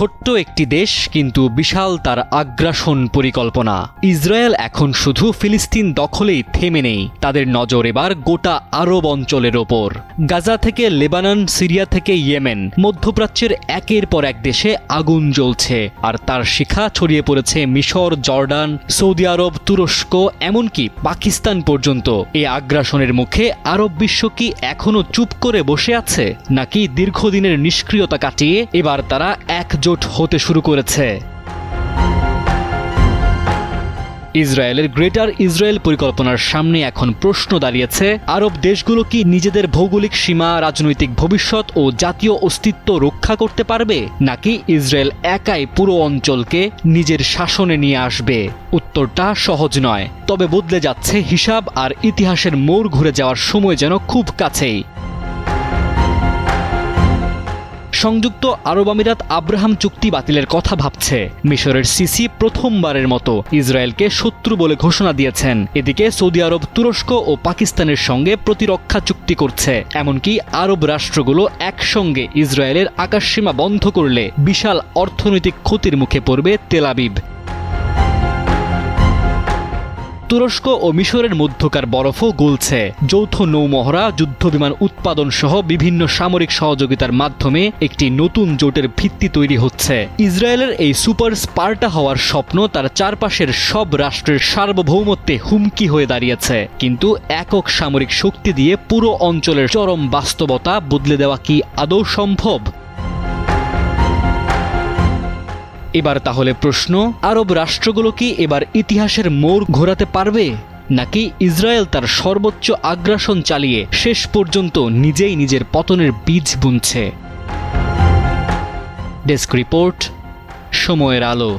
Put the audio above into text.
ছোট্ট একটি দেশ, কিন্তু বিশাল তার আগ্রাসন পরিকল্পনা। ইসরায়েল এখন শুধু ফিলিস্তিন দখলেই থেমে নেই, তাদের নজর এবার গোটা আরব অঞ্চলের ওপর। গাজা থেকে লেবানন, সিরিয়া থেকে ইয়েমেন, মধ্যপ্রাচ্যের একের পর এক দেশে আগুন জ্বলছে, আর তার শিখা ছড়িয়ে পড়েছে মিশর, জর্ডান, সৌদি আরব, তুরস্ক, এমনকি পাকিস্তান পর্যন্ত। এই আগ্রাসনের মুখে আরব বিশ্ব কি এখনো চুপ করে বসে আছে, নাকি দীর্ঘদিনের নিষ্ক্রিয়তা কাটিয়ে এবার তারা একজোট হতে শুরু করেছে? ইসরায়েলের গ্রেটার ইসরায়েল পরিকল্পনার সামনে এখন প্রশ্ন দাঁড়িয়েছে, আরব দেশগুলো কি নিজেদের ভৌগোলিক সীমা, রাজনৈতিক ভবিষ্যৎ ও জাতীয় অস্তিত্ব রক্ষা করতে পারবে, নাকি ইসরায়েল একাই পুরো অঞ্চলকে নিজের শাসনে নিয়ে আসবে? উত্তরটা সহজ নয়, তবে বদলে যাচ্ছে হিসাব, আর ইতিহাসের মোড় ঘুরে যাওয়ার সময় যেন খুব কাছেই। সংযুক্ত আরব আমিরাত আব্রাহাম চুক্তি বাতিলের কথা ভাবছে। মিশরের সিসি প্রথমবারের মতো ইসরায়েলকে শত্রু বলে ঘোষণা দিয়েছেন। এদিকে সৌদি আরব, তুরস্ক ও পাকিস্তানের সঙ্গে প্রতিরক্ষা চুক্তি করছে। এমনকি আরব রাষ্ট্রগুলো একসঙ্গে ইসরায়েলের আকাশসীমা বন্ধ করলে বিশাল অর্থনৈতিক ক্ষতির মুখে পড়বে তেল আবিব। তুরস্ক ও মিশরের মধ্যকার বরফও গলছে। যৌথ নৌমহড়া, যুদ্ধবিমান উৎপাদন সহ বিভিন্ন সামরিক সহযোগিতার মাধ্যমে একটি নতুন জোটের ভিত্তি তৈরি হচ্ছে। ইসরায়েলের এই সুপার স্পার্টা হওয়ার স্বপ্ন তার চারপাশের সব রাষ্ট্রের সার্বভৌমত্বে হুমকি হয়ে দাঁড়িয়েছে। কিন্তু একক সামরিক শক্তি দিয়ে পুরো অঞ্চলের চরম বাস্তবতা বদলে দেওয়া কি আদৌ সম্ভব? এবার তাহলে প্রশ্ন, আরব রাষ্ট্রগুলো কি এবার ইতিহাসের মোড় ঘোরাতে পারবে, নাকি ইসরায়েল তার সর্বোচ্চ আগ্রাসন চালিয়ে শেষ পর্যন্ত নিজেই নিজের পতনের বীজ বুনছে? ডেস্ক রিপোর্ট, সময়ের আলো।